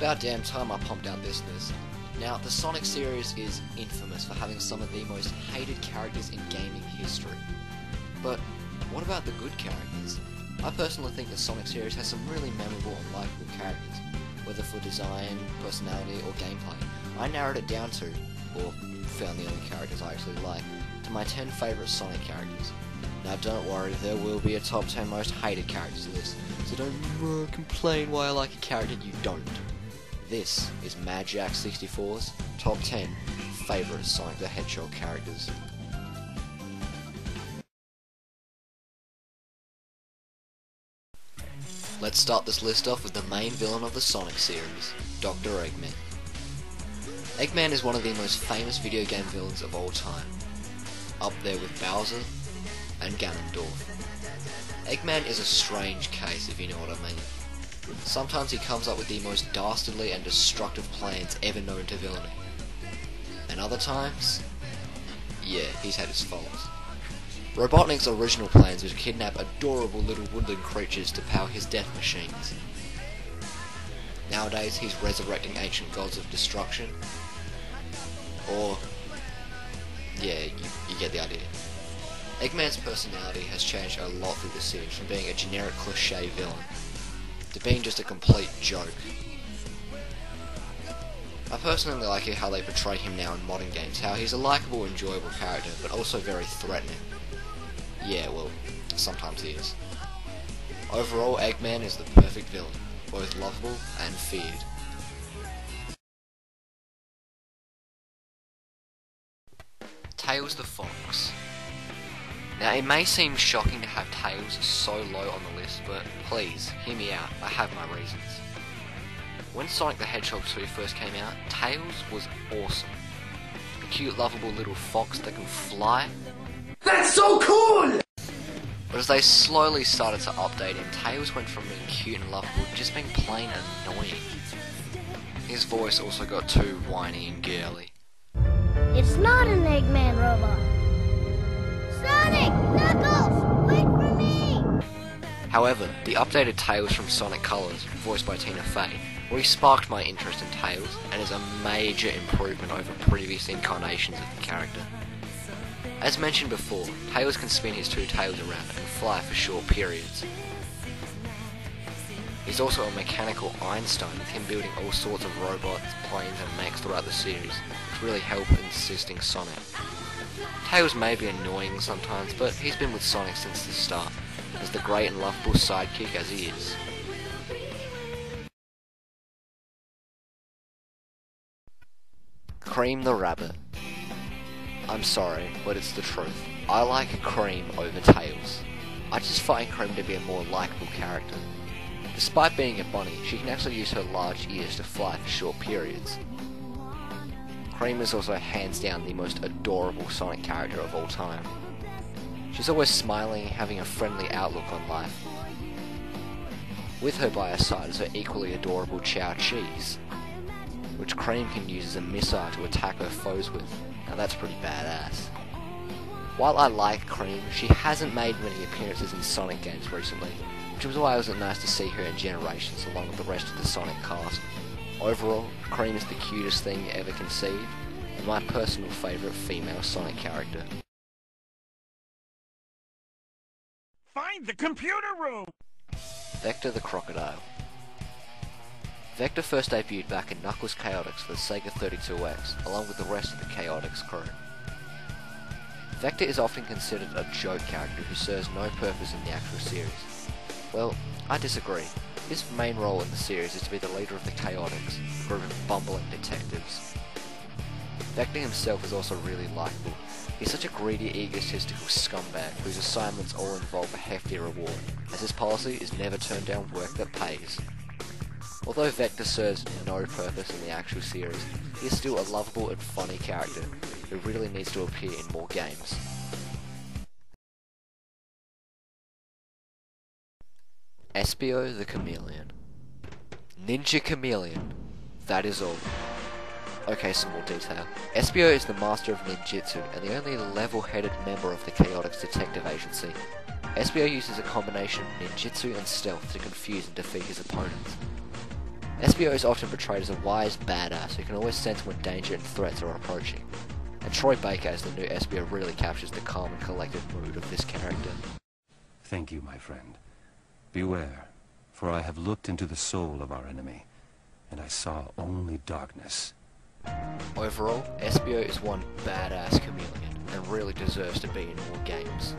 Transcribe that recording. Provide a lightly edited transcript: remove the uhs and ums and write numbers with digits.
about damn time I pumped out this list. Now, the Sonic series is infamous for having some of the most hated characters in gaming history. But what about the good characters? I personally think the Sonic series has some really memorable and likeable characters, whether for design, personality, or gameplay. I narrowed it down to, or found the only characters I actually like, to my 10 favourite Sonic characters. Now don't worry, there will be a top 10 most hated characters list, so don't complain why I like a character you don't. This is MadJack64's top 10 favourite Sonic the Hedgehog characters. Let's start this list off with the main villain of the Sonic series, Dr. Eggman. Eggman is one of the most famous video game villains of all time, up there with Bowser and Ganondorf. Eggman is a strange case, if you know what I mean. Sometimes he comes up with the most dastardly and destructive plans ever known to villainy. And other times, yeah, he's had his faults. Robotnik's original plans were to kidnap adorable little woodland creatures to power his death machines. Nowadays, he's resurrecting ancient gods of destruction. Or, yeah, you get the idea. Eggman's personality has changed a lot through the series, from being a generic cliché villain to being just a complete joke. I personally like how they portray him now in modern games, how he's a likeable, enjoyable character, but also very threatening. Yeah, well, sometimes he is. Overall, Eggman is the perfect villain, both lovable and feared. Tails the Fox. Now, it may seem shocking to have Tails so low on the list, but please, hear me out, I have my reasons. When Sonic the Hedgehog 2 first came out, Tails was awesome. A cute, lovable little fox that can fly. That's so cool! But as they slowly started to update him, Tails went from being cute and lovable to just being plain annoying. His voice also got too whiny and girly. It's not an Eggman robot. Sonic! Knuckles! Wait for me! However, the updated Tails from Sonic Colors, voiced by Tina Fey, really sparked my interest in Tails, and is a major improvement over previous incarnations of the character. As mentioned before, Tails can spin his two tails around and fly for short periods. He's also a mechanical Einstein, with him building all sorts of robots, planes and mechs throughout the series, which really help in assisting Sonic. Tails may be annoying sometimes, but he's been with Sonic since the start, as the great and lovable sidekick as he is. Cream the Rabbit. I'm sorry, but it's the truth. I like Cream over Tails. I just find Cream to be a more likeable character. Despite being a bunny, she can actually use her large ears to fly for short periods. Cream is also hands down the most adorable Sonic character of all time. She's always smiling, having a friendly outlook on life. With her by her side is her equally adorable Chow Cheese, which Cream can use as a missile to attack her foes with. Now that's pretty badass. While I like Cream, she hasn't made many appearances in Sonic games recently, which was why it was nice to see her in Generations along with the rest of the Sonic cast. Overall, Cream is the cutest thing ever conceived, and my personal favourite female Sonic character. Find the computer room! Vector the Crocodile. Vector first debuted back in Knuckles Chaotix for the Sega 32X, along with the rest of the Chaotix crew. Vector is often considered a joke character who serves no purpose in the actual series. Well, I disagree. His main role in the series is to be the leader of the Chaotix, a group of bumbling detectives. Vector himself is also really likeable. He's such a greedy, egotistical scumbag whose assignments all involve a hefty reward, as his policy is never turn down work that pays. Although Vector serves no purpose in the actual series, he is still a lovable and funny character who really needs to appear in more games. Espio the Chameleon. Ninja Chameleon. That is all. Okay, some more detail. Espio is the master of ninjutsu and the only level-headed member of the Chaotix Detective Agency. Espio uses a combination of ninjutsu and stealth to confuse and defeat his opponents. Espio is often portrayed as a wise badass who can always sense when danger and threats are approaching, and Troy Baker as the new Espio really captures the calm and collected mood of this character. Thank you, my friend. Beware, for I have looked into the soul of our enemy, and I saw only darkness. Overall, Espio is one badass chameleon, and really deserves to be in more games.